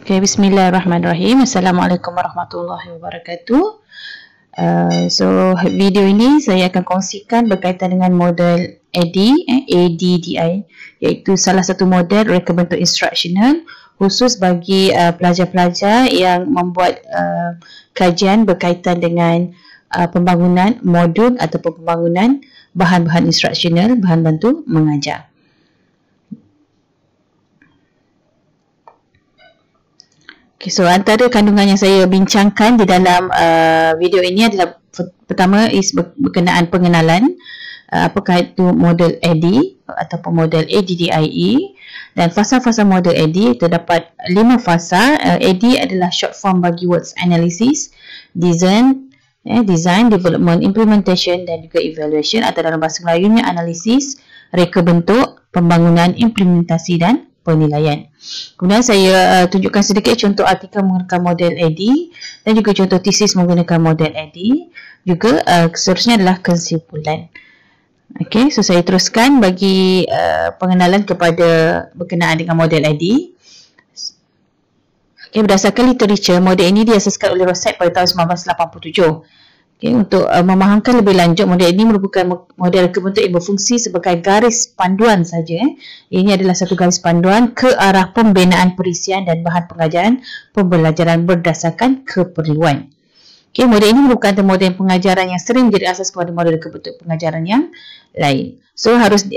Okay, bismillahirrahmanirrahim. Assalamualaikum warahmatullahi wabarakatuh. So video ini saya akan kongsikan berkaitan dengan model ADDI, iaitu salah satu model reka bentuk instructional khusus bagi pelajar-pelajar yang membuat kajian berkaitan dengan pembangunan modul ataupun pembangunan bahan-bahan instructional, bahan bantu mengajar. Okay, so antara kandungan yang saya bincangkan di dalam video ini adalah pertama berkenaan pengenalan apakah itu model AD ataupun model ADDIE, dan fasa-fasa model AD terdapat 5 fasa. AD adalah short form bagi words analysis, design, development, implementation dan juga evaluation, atau dalam bahasa Melayunya analisis, reka bentuk, pembangunan, implementasi dan penilaian. Kemudian saya tunjukkan sedikit contoh artikel menggunakan model AD dan juga contoh tesis menggunakan model AD. Juga seterusnya adalah kesimpulan. Okey, so saya teruskan bagi pengenalan kepada berkenaan dengan model AD. Okay, berdasarkan literature, model ini diasaskan oleh Rosset pada tahun 1987. Okay, untuk memahamkan lebih lanjut, model ini merupakan model reka bentuk yang berfungsi sebagai garis panduan saja. Ini adalah satu garis panduan ke arah pembinaan perisian dan bahan pengajaran pembelajaran berdasarkan keperluan. Okay, model ini merupakan model pengajaran yang sering menjadi asas kepada model reka bentuk pengajaran yang lain. So harus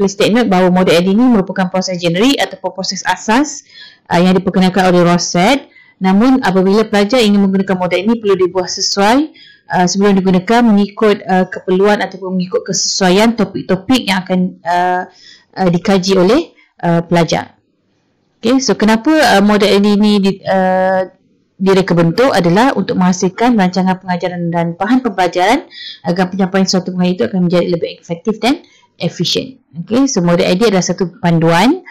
please take note bahawa model ini merupakan proses generik ataupun proses asas yang diperkenalkan oleh Rosset. Namun apabila pelajar ingin menggunakan model ini, perlu dibuat sesuai sebelum digunakan mengikut keperluan ataupun mengikut kesesuaian topik-topik yang akan dikaji oleh pelajar. Okay, so kenapa model ini direka bentuk adalah untuk menghasilkan rancangan pengajaran dan bahan pembelajaran agar penyampaian suatu pengajaran itu akan menjadi lebih efektif dan efisien. Okay, so model ID adalah satu panduan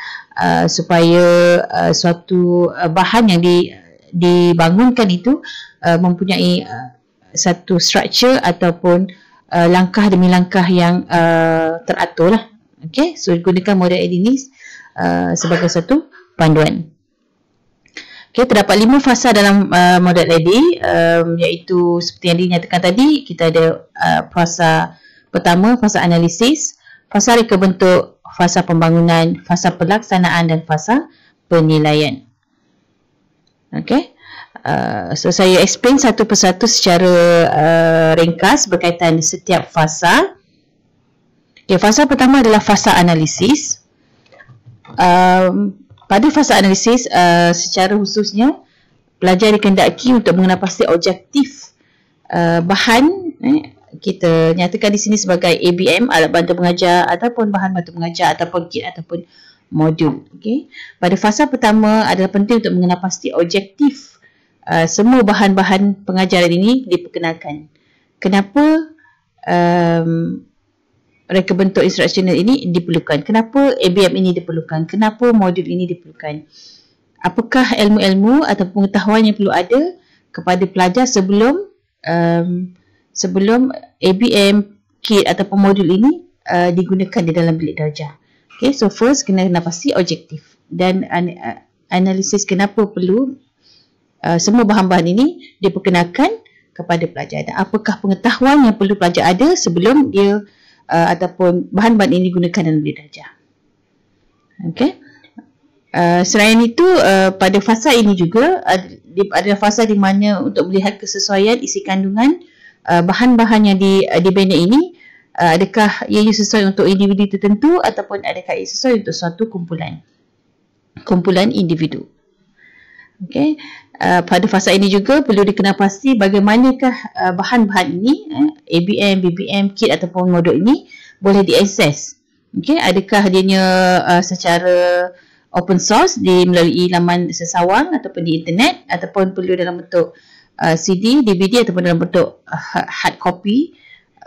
supaya suatu bahan yang dibangunkan itu mempunyai satu structure ataupun langkah demi langkah yang teratur lah. Okay, so gunakan model AD ini sebagai satu panduan. Okay, terdapat 5 fasa dalam model AD, iaitu seperti yang dinyatakan tadi. Kita ada fasa pertama, fasa analisis, fasa reka bentuk, fasa pembangunan, fasa pelaksanaan dan fasa penilaian. Okay. So saya explain satu persatu secara ringkas berkaitan setiap fasa. Okay, fasa pertama adalah fasa analisis. Pada fasa analisis, secara khususnya pelajar dikehendaki untuk mengenal pasti objektif bahan. Kita nyatakan di sini sebagai ABM, alat bantu mengajar, ataupun bahan bantu mengajar, ataupun kit ataupun modul. Okay. Pada fasa pertama adalah penting untuk mengenal pasti objektif semua bahan-bahan pengajaran ini diperkenalkan. Kenapa reka bentuk instructional ini diperlukan? Kenapa ABM ini diperlukan? Kenapa modul ini diperlukan? Apakah ilmu-ilmu atau pengetahuan yang perlu ada kepada pelajar sebelum ABM, kit ataupun modul ini digunakan di dalam bilik darjah? Okay, so first kena pasti objektif dan analisis kenapa perlu semua bahan-bahan ini diperkenalkan kepada pelajar, dan apakah pengetahuan yang perlu pelajar ada sebelum dia ataupun bahan-bahan ini digunakan dalam bilik darjah. Okay. Selain itu, pada fasa ini juga ada fasa di mana untuk melihat kesesuaian isi kandungan bahan-bahan yang dibina ini, adakah ianya sesuai untuk individu tertentu ataupun adakah ia sesuai untuk suatu kumpulan individu. Okay. Pada fasa ini juga perlu dikenal pasti bagaimanakah bahan-bahan ini, ABM, BBM, kit ataupun modul ini boleh diakses. Okay. Adakah dianya secara open source melalui laman sesawang ataupun di internet, ataupun perlu dalam bentuk CD, DVD ataupun dalam bentuk hard copy.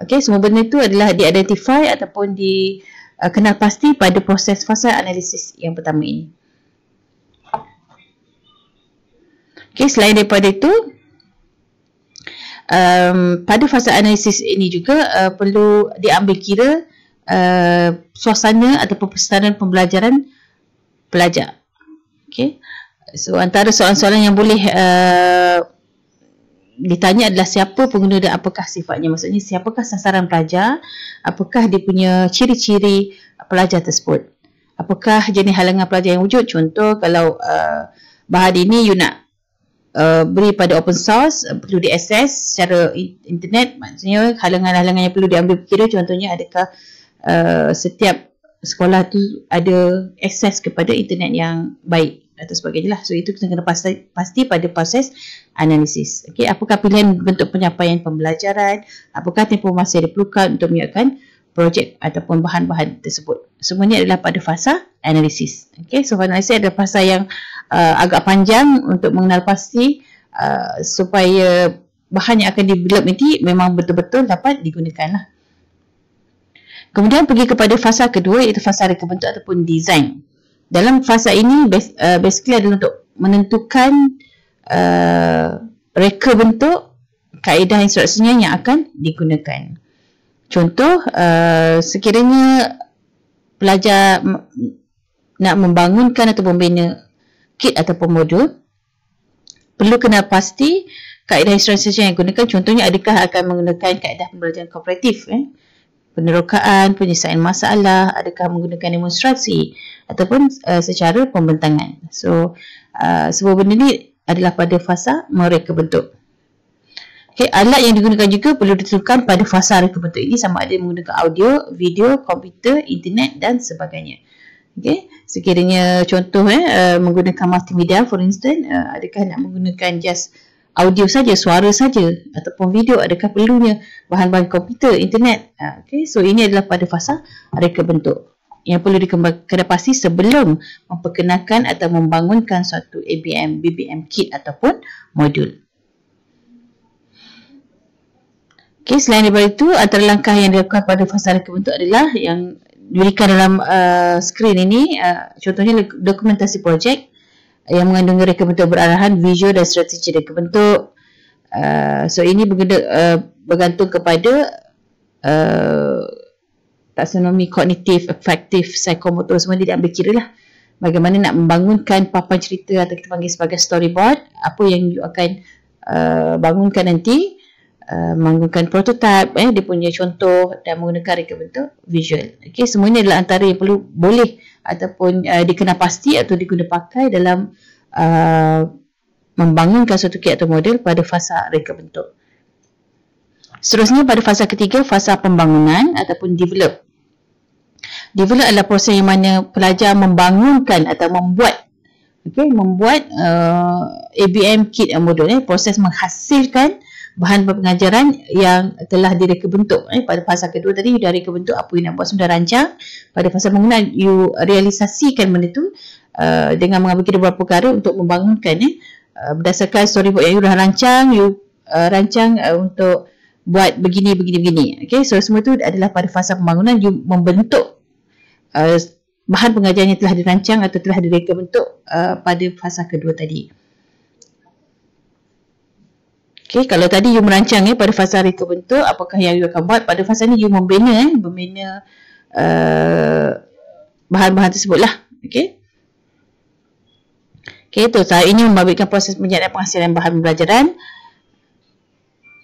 Okay. Semua benda itu adalah di-identify ataupun dikenal pasti pada proses fasa analisis yang pertama ini. Okay, selain daripada itu, pada fasa analisis ini juga perlu diambil kira suasana ataupun persadaran pembelajaran pelajar. Okay. So antara soalan-soalan yang boleh ditanya adalah siapa pengguna dan apakah sifatnya. Maksudnya siapakah sasaran pelajar, apakah dia punya ciri-ciri pelajar tersebut, apakah jenis halangan pelajar yang wujud. Contoh kalau bahan ini you nak beri pada open source, perlu diakses secara internet, maksudnya halangan-halangan yang perlu diambil kira. Contohnya adakah setiap sekolah tu ada akses kepada internet yang baik atau sebagainya lah. So itu kita kena pasti pada proses analisis. Okey, apakah pilihan bentuk penyampaian pembelajaran, apakah tempoh masa yang diperlukan untuk menyiapkan projek ataupun bahan-bahan tersebut. Semuanya adalah pada fasa analisis. Okey, so analisis adalah fasa yang agak panjang untuk mengenal pasti supaya bahan yang akan develop nanti memang betul-betul dapat digunakan lah. Kemudian pergi kepada fasa kedua, iaitu fasa reka bentuk ataupun design. Dalam fasa ini basically adalah untuk menentukan reka bentuk, kaedah instruksinya yang akan digunakan. Contoh, sekiranya pelajar nak membangunkan atau membina kit ataupun modul, perlu kena pasti kaedah instruksi yang digunakan. Contohnya, adakah akan menggunakan kaedah pembelajaran kooperatif, penerokaan, penyelesaian masalah, adakah menggunakan demonstrasi ataupun secara pembentangan. So semua benda ni adalah pada fasa mereka bentuk. Okay, alat yang digunakan juga perlu ditentukan pada fasa reka bentuk ini, sama ada menggunakan audio, video, komputer, internet dan sebagainya. Okay, sekiranya contoh menggunakan multimedia, for instance, adakah nak menggunakan just audio saja, suara saja ataupun video, adakah perlunya bahan-bahan komputer, internet. Okay, so ini adalah pada fasa reka bentuk yang perlu kena pasti sebelum memperkenalkan atau membangunkan suatu ABM, BBM kit ataupun modul. Okay, selain daripada itu, antara langkah yang dilakukan pada fasa reka bentuk adalah yang diberikan dalam skrin ini. Contohnya dokumentasi projek yang mengandungi reka bentuk berarahan, visual dan strategi reka bentuk. So ini bergantung kepada taksonomi kognitif, afektif, psikomotor, semua dia diambil kira lah. Bagaimana nak membangunkan papan cerita atau kita panggil sebagai storyboard, apa yang you akan bangunkan nanti, menggunakan prototype, dia punya contoh dan menggunakan reka bentuk visual. Okay, semua ini adalah antara yang boleh ataupun dikena pasti atau diguna pakai dalam membangunkan suatu kit atau model pada fasa reka bentuk. Seterusnya pada fasa ketiga, fasa pembangunan ataupun develop. Develop adalah proses yang mana pelajar membangunkan atau membuat ABM kit dan modul, proses menghasilkan bahan pengajaran yang telah direka bentuk. Pada fasa kedua tadi, you dah reka bentuk apa you nak buat, sudah rancang. Pada fasa pembangunan, you realisasikan benda tu dengan mengambil kira beberapa perkara untuk membangunkan berdasarkan storyboard yang you dah rancang. You rancang untuk buat begini. Okay, so semua tu adalah pada fasa pembangunan. You membentuk bahan pengajaran yang telah dirancang atau telah direka bentuk pada fasa kedua tadi. Okay, kalau tadi you merancang pada fasa reka bentuk, apakah yang you akan buat, pada fasa ni you membina bahan-bahan tersebut lah. Okay, tu tahap ini membabitkan proses penyediaan penghasilan bahan pembelajaran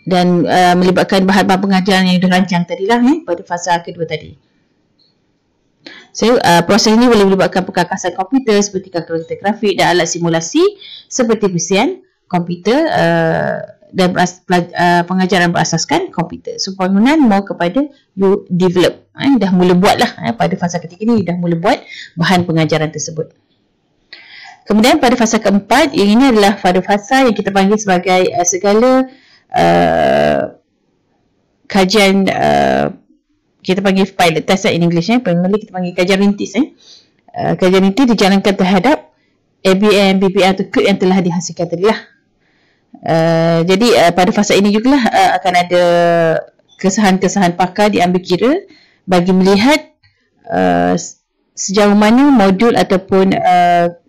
dan melibatkan bahan-bahan pengajaran yang dirancang tadi lah pada fasa kedua tadi. So, proses ini boleh melibatkan perkakasan komputer seperti kalkulator grafik dan alat simulasi seperti pisian komputer dan pengajaran berasaskan komputer. So, pembangunan mau kepada you develop. Dah mula buat lah. Pada fasa ketiga ni dah mula buat bahan pengajaran tersebut. Kemudian pada fasa keempat, yang ini adalah pada fasa yang kita panggil sebagai segala kajian, kita panggil pilot test in English. Primarily kita panggil kajian rintis. Kajian rintis dijalankan terhadap ABM, BBM atau kit yang telah dihasilkan tadi lah. Jadi pada fasa ini juga akan ada kesahan-kesahan pakar diambil kira bagi melihat sejauh mana modul ataupun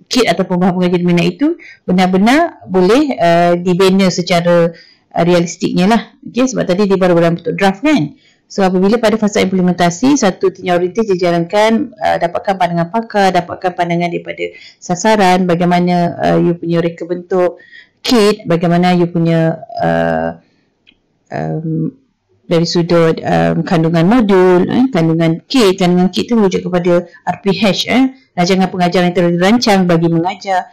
kit ataupun bahan pengajaran minat itu benar-benar boleh dibina secara realistiknya lah. Okay, sebab tadi dia baru dalam bentuk draft kan. So apabila pada fasa implementasi satu tinjauan rintis dijalankan, dapatkan pandangan pakar, dapatkan pandangan daripada sasaran, bagaimana you punya reka bentuk kit, bagaimana you punya dari sudut kandungan modul, kandungan kit tu merujuk kepada RPH, rancangan pengajaran yang telah dirancang bagi mengajar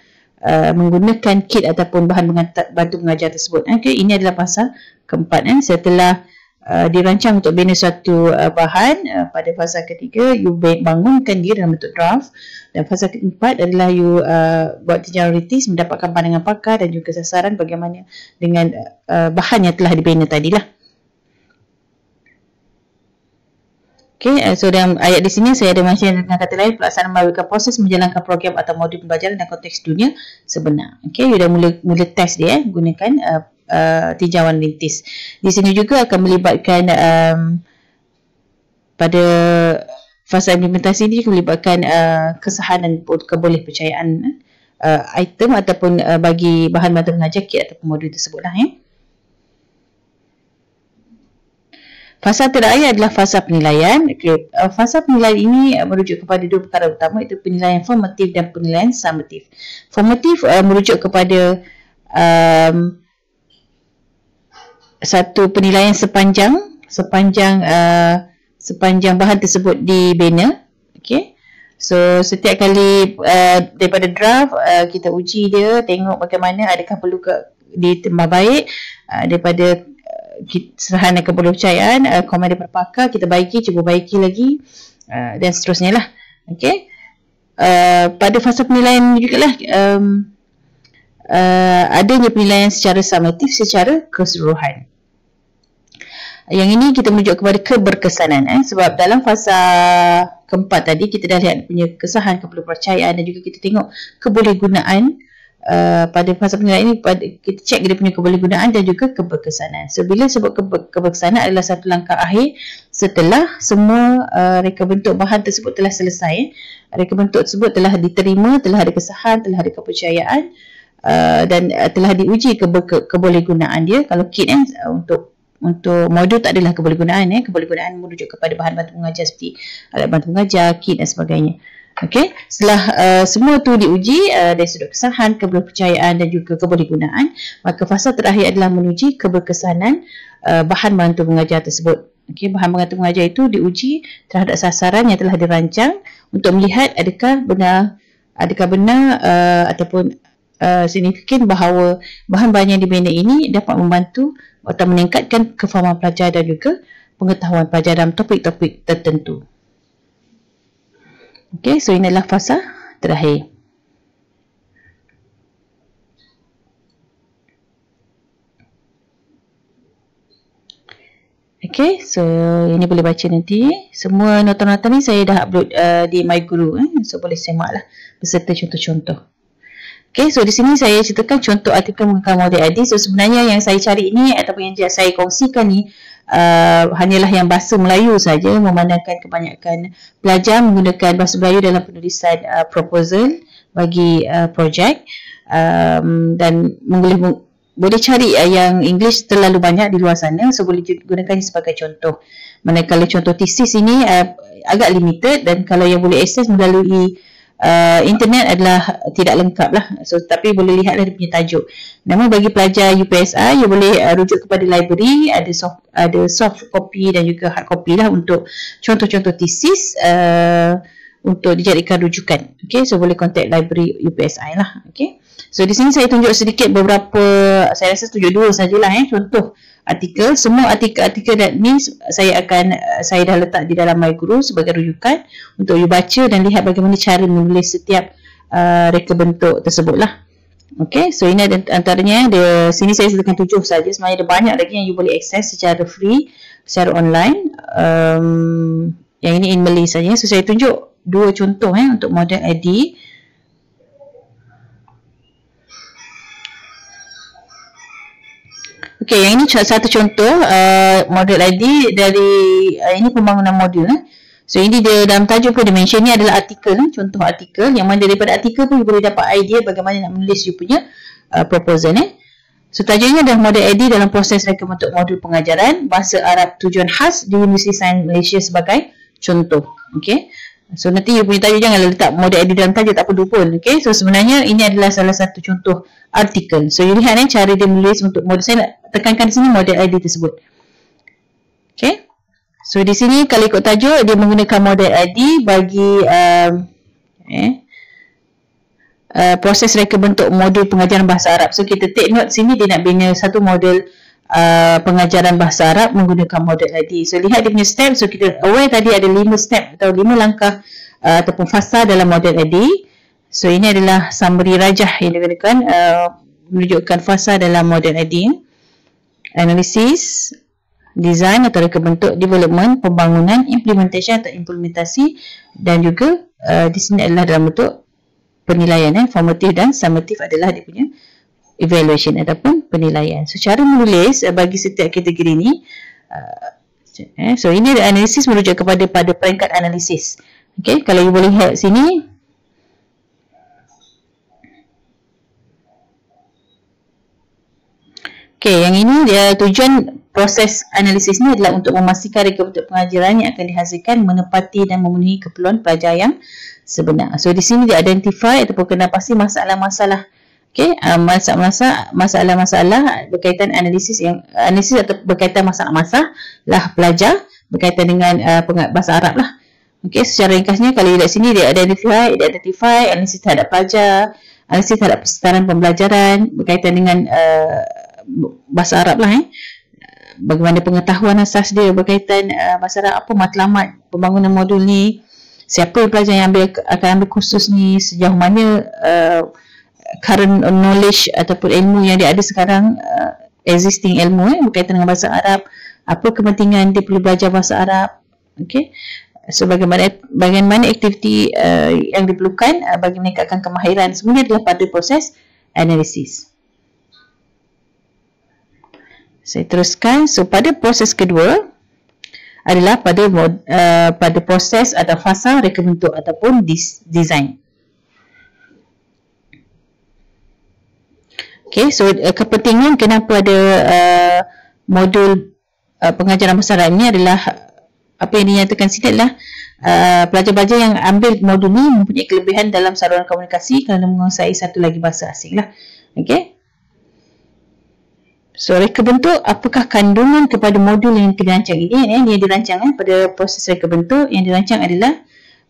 menggunakan kit ataupun bahan bantu mengajar tersebut. Okay, ini adalah fasa keempat. Setelah dirancang untuk bina suatu bahan, pada fasa ketiga you bangunkan dia dalam bentuk draft, dan fasa keempat adalah you buat tinjauan rintis, mendapatkan pandangan pakar dan juga sasaran bagaimana dengan bahan yang telah dibina tadilah. Okay, so dalam ayat di sini saya ada mention dengan kata lain, pelaksanaan melalui proses menjalankan program atau modul pembelajaran dalam konteks dunia sebenar. Okay, you dah mula test dia, gunakan tinjauan rintis. Di sini juga akan melibatkan pada fasa implementasi ini melibatkan kesahan dan kebolehpercayaan item ataupun bagi bahan bantu mengajar kit ataupun modul tersebutlah. Fasa terakhir adalah fasa penilaian. Okay. Fasa penilaian ini merujuk kepada dua perkara utama, iaitu penilaian formatif dan penilaian summatif. Formatif merujuk kepada satu penilaian sepanjang bahan tersebut dibina. Okay. So setiap kali daripada draft kita uji dia, tengok bagaimana adakah perlu ditambah baik daripada serahan dan kepercayaan, komen daripada pakar kita cuba baiki lagi, dan seterusnya lah. Okay. Pada fasa penilaian jugalah adanya penilaian secara summatif secara keseluruhan. Yang ini kita merujuk kepada keberkesanan, sebab dalam fasa keempat tadi kita dah lihat punya kesahan, kepercayaan, dan juga kita tengok kebolehgunaan. Pada fasa penilaian ini kita cek dia punya kebolehgunaan dan juga keberkesanan. So bila sebut keberkesanan adalah satu langkah akhir setelah semua reka bentuk bahan tersebut telah selesai. Reka bentuk tersebut telah diterima, telah ada kesahan, telah ada kepercayaan, dan telah diuji kebolehgunaan dia. Kalau kit untuk modul tak adalah kebolehgunaan. Kebolehgunaan merujuk kepada bahan bantu mengajar seperti alat bantu mengajar, kit dan sebagainya. Okay, setelah semua tu diuji dari sudut kesahan, kepercayaan dan juga kebolehgunaan, maka fasa terakhir adalah menuju keberkesanan bahan bantu mengajar tersebut. Okay, bahan bantu mengajar itu diuji terhadap sasaran yang telah dirancang untuk melihat adakah benar ataupun signifikan bahawa bahan-bahan yang dibina ini dapat membantu atau meningkatkan kefahaman pelajar dan juga pengetahuan pelajar dalam topik-topik tertentu. Okay, so ini adalah fasa terakhir. Okay, so ini boleh baca nanti. Semua nota-nota ni saya dah upload di MyGuru, so boleh semak lah beserta contoh-contoh. Okay, so di sini saya ceritakan contoh artikel menggunakan model ID. So sebenarnya yang saya cari ini ataupun yang saya kongsikan ni hanyalah yang bahasa Melayu saja, memandangkan kebanyakan pelajar menggunakan bahasa Melayu dalam penulisan proposal bagi projek, dan boleh cari yang English terlalu banyak di luar sana, so boleh gunakan sebagai contoh. Manakala contoh tesis ini agak limited, dan kalau yang boleh akses melalui internet adalah tidak lengkap lah. So tapi boleh lihatlah dia punya tajuk. Namun bagi pelajar UPSI, you boleh rujuk kepada library, ada soft copy dan juga hard copy lah untuk contoh-contoh tesis untuk dijadikan rujukan. Okay, so boleh contact library UPSI lah. Okay, so di sini saya tunjuk sedikit beberapa, saya rasa tunjuk dua sajalah contoh artikel. Semua artikel ni saya dah letak di dalam MyGuru sebagai rujukan untuk you baca dan lihat bagaimana cara menulis setiap reka bentuk tersebut lah. Okay, so ini ada antaranya. Sini saya sediakan 7 saja. Sebenarnya ada banyak lagi yang you boleh akses secara free, secara online. Yang ini in Malay saja. So saya tunjuk 2 contoh untuk model ID. Okey, yang ini satu contoh model ID dari ini pembangunan modul. So ini dia dalam tajuk pun dia mention ni adalah artikel, contoh artikel, yang mana daripada artikel pun you boleh dapat idea bagaimana nak menulis you punya proposal. So tajuknya adalah model ID dalam proses reka bentuk modul pengajaran bahasa Arab tujuan khas di Universiti Sains Malaysia sebagai contoh. Okey. So nanti you punya tajuk janganlah letak model ID dalam tajuk, tak perlu pun. Okey. So sebenarnya ini adalah salah satu contoh artikel. So you lihat cara dia menulis untuk model, saya nak tekankan di sini model ID tersebut. Okey. So di sini kalau ikut tajuk dia menggunakan model ID bagi proses reka bentuk modul pengajaran bahasa Arab. So kita take note sini dia nak bina satu model pengajaran bahasa Arab menggunakan model ID. So lihat dia punya step. So kita aware tadi ada 5 step atau 5 langkah ataupun fasa dalam model ID. So ini adalah summary rajah yang digunakan menunjukkan fasa dalam model ID. Analisis, design atau reka bentuk, development, pembangunan, implementation atau implementasi, dan juga di sini adalah dalam bentuk penilaian. Formative dan summative adalah dia punya evaluation ataupun penilaian. So cara menulis bagi setiap kategori ni, so ini ada analisis merujuk kepada peringkat analisis. Okay, kalau you boleh lihat sini, okay, yang ini dia tujuan proses analisis ni adalah untuk memastikan reka bentuk pengajaran yang akan dihasilkan menepati dan memenuhi keperluan pelajar yang sebenar. So di sini dia identify ataupun kena pasti masalah-masalah. Okey, masalah-masalah berkaitan analisis atau berkaitan masalah-masalah pelajar berkaitan dengan bahasa Arab lah. Okey, secara ringkasnya kalau lihat sini dia identify analisis terhadap pelajar, analisis terhadap persekitaran pembelajaran berkaitan dengan bahasa Arab lah. Bagaimana pengetahuan asas dia berkaitan bahasa Arab, apa matlamat pembangunan modul ni, siapa pelajar yang akan ambil kursus ni, sejauh mana current knowledge ataupun ilmu yang dia ada sekarang, existing ilmu berkaitan dengan bahasa Arab, apa kepentingan dia perlu belajar bahasa Arab. Okay. So bagaimana aktiviti yang diperlukan bagi meningkatkan kemahiran, semuanya adalah pada proses analisis. Saya teruskan. So pada proses kedua adalah pada proses atau fasa reka bentuk ataupun design. Okay, so kepentingan kenapa ada modul pengajaran bahasa Arab ini adalah apa yang dinyatakan sini adalah pelajar-pelajar yang ambil modul ini mempunyai kelebihan dalam saluran komunikasi kerana menguasai satu lagi bahasa asing lah. Okay. So reka bentuk, apakah kandungan kepada modul yang dirancang ini? Yang dirancang pada proses reka bentuk yang dirancang adalah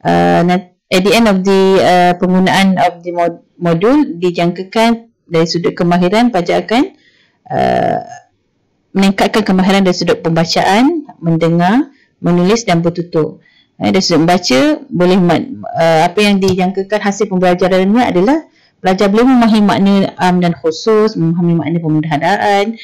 at the end of the penggunaan of the modul dijangkakan dari sudut kemahiran pelajar akan meningkatkan kemahiran dari sudut pembacaan, mendengar, menulis dan bertutur. Dari sudut membaca, boleh apa yang dijangkakan hasil pembelajarannya adalah pelajar boleh memahami makna am dan khusus, memahami makna pemudaharaan,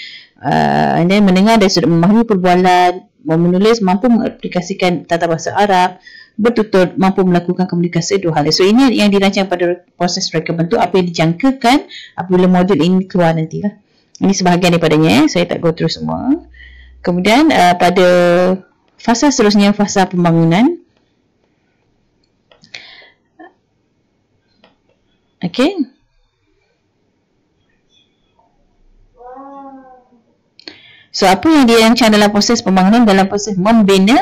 dan mendengar dari sudut memahami perbualan, menulis mampu mengaplikasikan tata bahasa Arab, bertutur mampu melakukan komunikasi dua hal. So ini yang dirancang pada proses reka bentuk, apa yang dijangkakan apabila modul ini keluar nantilah. Ini sebahagian daripadanya, saya tak go through semua. Kemudian pada fasa seterusnya, fasa pembangunan. Okey. So apa yang dirancang dalam proses pembangunan, dalam proses membina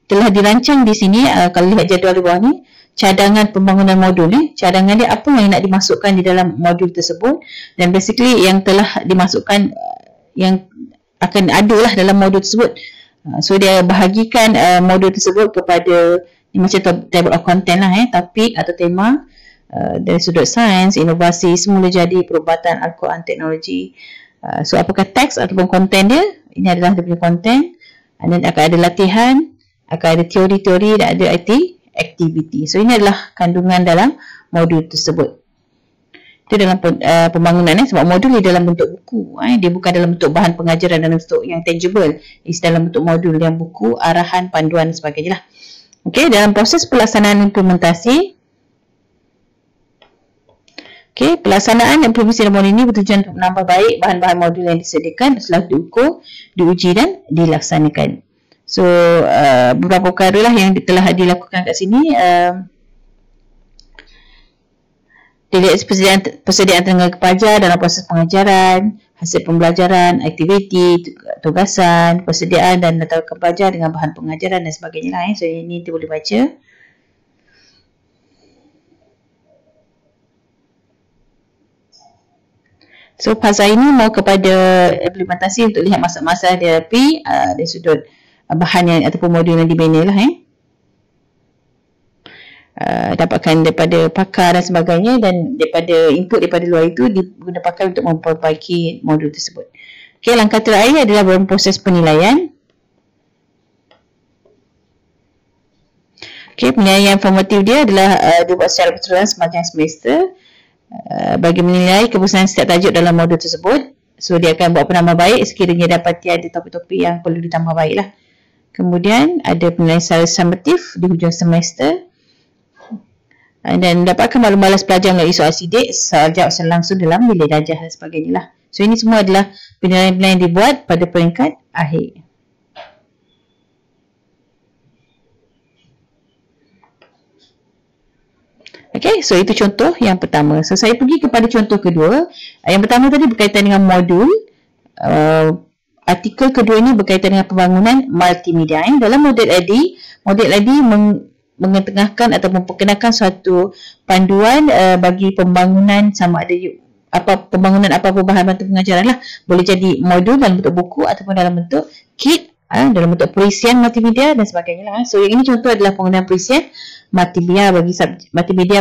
telah dirancang di sini. Kalau lihat jadual di bawah ni, cadangan pembangunan modul ni, cadangan dia apa yang nak dimasukkan di dalam modul tersebut, dan basically yang telah dimasukkan yang akan ada lah dalam modul tersebut. So dia bahagikan modul tersebut kepada macam table of content lah, topik atau tema dari sudut sains, inovasi, semula jadi, perubatan, Al-Quran, teknologi. So apakah teks ataupun konten dia? Ini adalah dia punya konten. Dan akan ada latihan, akan ada teori-teori dan ada aktiviti. So ini adalah kandungan dalam modul tersebut. Itu dalam pembangunan, sebab modul ni dalam bentuk buku. Dia bukan dalam bentuk bahan pengajaran dalam bentuk yang tangible. Ia dalam bentuk modul yang buku, arahan, panduan dan sebagainya lah. Okey, dalam proses pelaksanaan implementasi, pelaksanaan implementasi modul ini bertujuan untuk menambah baik bahan-bahan modul yang disediakan setelah diukur, diuji dan dilaksanakan. So, beberapa perkara lah yang telah dilakukan kat sini. dilihat persediaan tenaga pengajar dalam proses pengajaran, hasil pembelajaran, aktiviti, tugasan, persediaan dan latar pelajar dengan bahan pengajaran dan sebagainya lah. So ini kita boleh baca. So fasa ini mau kepada implementasi untuk lihat masalah-masalah terapi dari sudut bahan yang ataupun modul yang dibina lah. Dapatkan daripada pakar dan sebagainya, dan daripada input daripada luar itu diguna pakar untuk memperbaiki modul tersebut. Okey, langkah terakhir adalah proses penilaian. Okey, penilaian formatif dia adalah dibuat secara berterusan sepanjang semester bagi menilai kepuasan setiap tajuk dalam modul tersebut. So dia akan buat penambah baik sekiranya dapati ada topik-topik yang perlu ditambah baiklah. Kemudian ada penilaian secara summatif di hujung semester. Dan dapatkan maklumat pelajar melalui soal sidik, soal jawab langsung dalam bilik darjah dan sebagainya lah. So ini semua adalah penilaian-penilaian yang dibuat pada peringkat akhir. Okay, so itu contoh yang pertama. So saya pergi kepada contoh kedua. Yang pertama tadi berkaitan dengan modul. Artikel kedua ini berkaitan dengan pembangunan multimedia. Dalam model ID mengetengahkan atau memperkenalkan suatu panduan bagi pembangunan, sama ada pembangunan apa-apa bahan bantu pengajaran lah. Boleh jadi modul dalam bentuk buku ataupun dalam bentuk kit, dalam bentuk perisian multimedia dan sebagainya lah. So yang ini contoh adalah penggunaan perisian multimedia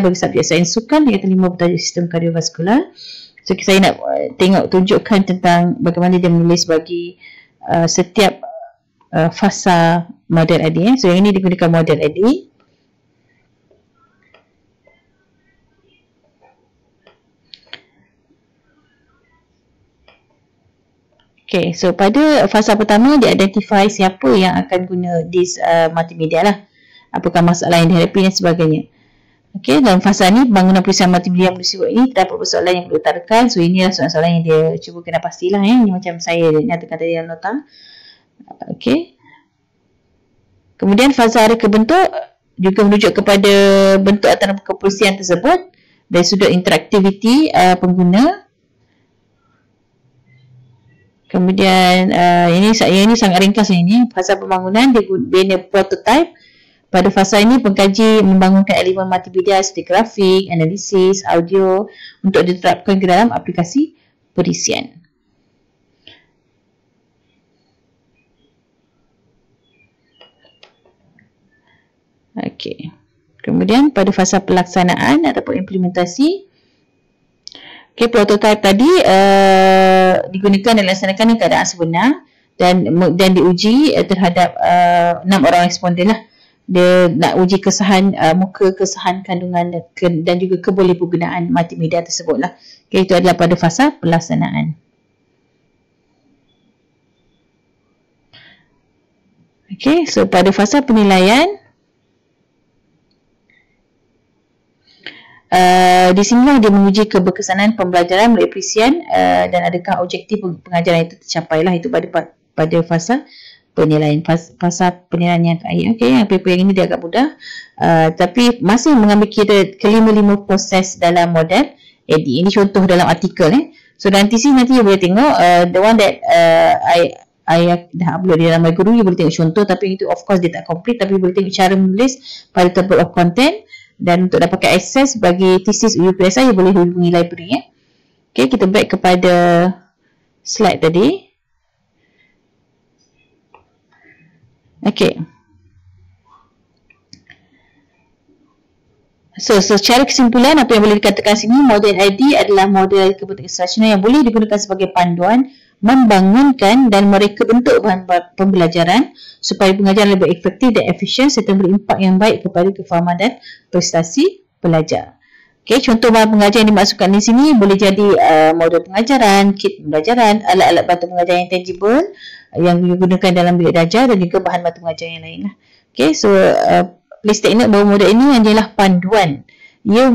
bagi subjek sains sukan yang kelima bertajuk sistem kardiovaskular. So saya nak tunjukkan tentang bagaimana dia menulis bagi setiap fasa model ID. So yang ini digunakan model ID. Okay, so pada fasa pertama dia identify siapa yang akan guna this multimedia lah, apakah masalah yang dihadapi dan sebagainya. Okay, dalam fasa ni pembangunan perisian multimedia yang bersifat ini terdapat persoalan yang perlu utarakan. So inilah soalan-soalan yang dia cuba kena pastilah. Ini macam saya nyatakan tadi dalam nota. Okay, kemudian fasa reka bentuk juga merujuk kepada bentuk antara keperisian tersebut dari sudut interaktiviti pengguna. Kemudian ini sangat ringkas ini. Fasa pembangunan dia bina prototype. Pada fasa ini pengkaji membangunkan elemen multimedia seperti grafik, analisis, audio untuk diterapkan ke dalam aplikasi perisian. Okey. Kemudian pada fasa pelaksanaan ataupun implementasi, okay, prototype tadi digunakan dan dilaksanakan dalam keadaan sebenar dan diuji terhadap 6 orang responden lah. Dia nak uji kesahan muka, kesahan kandungan dan juga keboleh penggunaan multimedia tersebut lah. Okay, itu adalah pada fasa pelaksanaan. Okay, so pada fasa penilaian, di sinilah dia menguji keberkesanan pembelajaran melalui perisian dan adakah objektif pengajaran itu tercapai lah. Itu pada fasa penilaian, fasa penilaian yang terakhir. Okay, yang paper yang ini dia agak mudah, tapi masih mengambil kira kelima-lima proses dalam model AD. Ini contoh dalam artikel. So nanti you boleh tengok the one that I dah upload di dalam My Guru, you boleh tengok contoh, tapi itu of course dia tak complete, tapi boleh tengok cara menulis pada table of content. Dan untuk dapatkan akses bagi thesis UPSI, you boleh hubungi library. Okay, kita back kepada slide tadi. Okay. So secara kesimpulan, apa yang boleh dikatakan sini, model ID adalah model kebentuk instructional yang boleh digunakan sebagai panduan membangunkan dan mereka bentuk bahan pembelajaran supaya pengajaran lebih efektif dan efisien serta berimpak yang baik kepada kefahaman dan prestasi pelajar. Okay, contoh bahan pengajaran yang dimasukkan di sini boleh jadi modul pengajaran, kit pembelajaran, alat-alat bantu pengajaran yang tangible yang digunakan dalam bilik darjah dan juga bahan bantu pengajaran yang lain lah. Okay, so please take note bahawa modul ini adalah panduan. Ia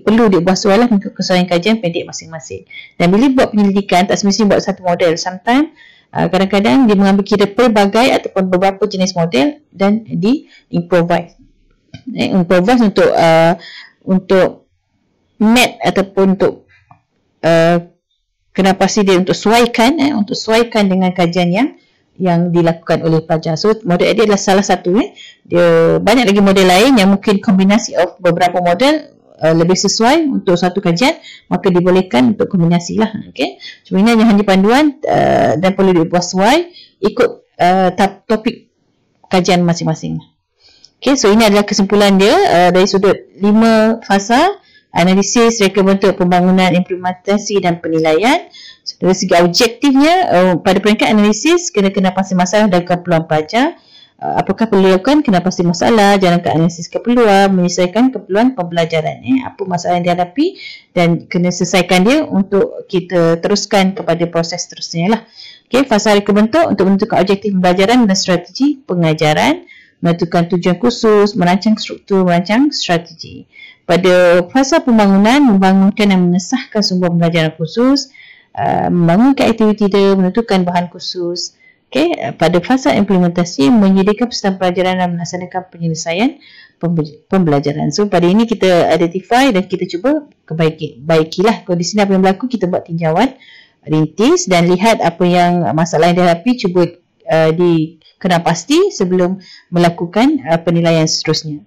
perlu diubah soalan mengikut kesesuaian kajian pendek masing-masing. Dan bila buat penyelidikan, tak semestinya buat satu model. Sometimes, kadang-kadang dia mengambil kira pelbagai ataupun beberapa jenis model dan di improvise. Improvise untuk mat ataupun untuk kena pasti dia untuk sesuaikan dengan kajian yang dilakukan oleh pelajar. So model edit adalah salah satu. Dia banyak lagi model lain yang mungkin kombinasi of beberapa model lebih sesuai untuk satu kajian, maka dibolehkan untuk kombinasi lah. Okay. Cuma ini hanya panduan dan perlu dibuat sesuai ikut topik kajian masing-masing. Okay, so ini adalah kesimpulan dia dari sudut 5 fasa: analisis, reka bentuk, pembangunan, implementasi dan penilaian. Dari segi objektifnya, pada peringkat analisis, kena pasti masalah dan keperluan pelajar. Apakah perlu dilakukan, kena pasti masalah, jalankan analisis keperluan, menyelesaikan keperluan pembelajaran. Apa masalah yang dihadapi dan kena selesaikan dia untuk kita teruskan kepada proses seterusnya lah. Okay, fasa reka bentuk untuk menentukan objektif pembelajaran dan strategi pengajaran, menentukan tujuan khusus, merancang struktur, merancang strategi. Pada fasa pembangunan, membangunkan dan mengesahkan sumber pembelajaran khusus, membangunkan aktiviti dia, menentukan bahan khusus. Okay. Pada fasa implementasi, menyediakan peserta pelajaran dan melaksanakan penyelesaian pembelajaran. So pada ini kita identify dan kita cuba baikilah. Kalau di sini apa yang berlaku, kita buat tinjauan rintis dan lihat apa yang masalah yang dihadapi, cuba kena pasti sebelum melakukan penilaian seterusnya.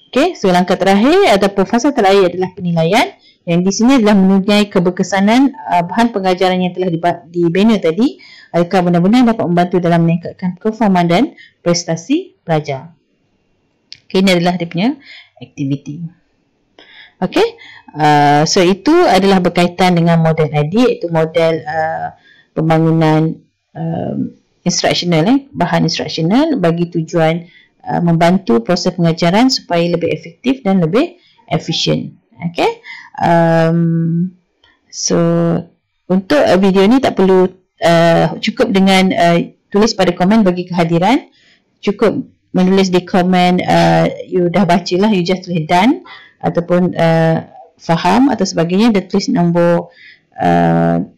Okay, so langkah terakhir ataupun fasa terakhir adalah penilaian, yang di sini adalah menilai keberkesanan bahan pengajaran yang telah dibina tadi, adakah benar-benar dapat membantu dalam meningkatkan performa dan prestasi pelajar. Okay, ini adalah dia punya aktiviti. Okay, so itu adalah berkaitan dengan model ID, iaitu model pembangunan instructional, bahan instructional bagi tujuan membantu proses pengajaran supaya lebih efektif dan lebih efisien. Okay, so untuk video ni tak perlu cukup dengan tulis pada komen bagi kehadiran, cukup menulis di komen you dah baca lah, you just tulis done ataupun faham atau sebagainya, dan tulis nombor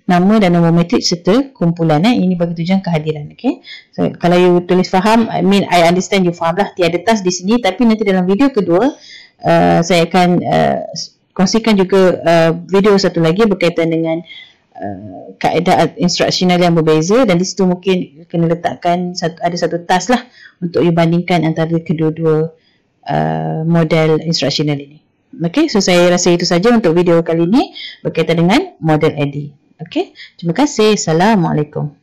nama dan nombor matrik serta kumpulan. Ini bagi tujuan kehadiran. Okay, so kalau you tulis faham, I understand you faham lah, tiada tas di sini. Tapi nanti dalam video kedua saya akan kongsikan juga video satu lagi berkaitan dengan kaedah instruksional yang berbeza, dan di situ mungkin kena letakkan ada satu tas lah untuk you bandingkan antara kedua-dua model instruksional ini. Okay, so saya rasa itu saja untuk video kali ini berkaitan dengan model ID. Okay, terima kasih. Assalamualaikum.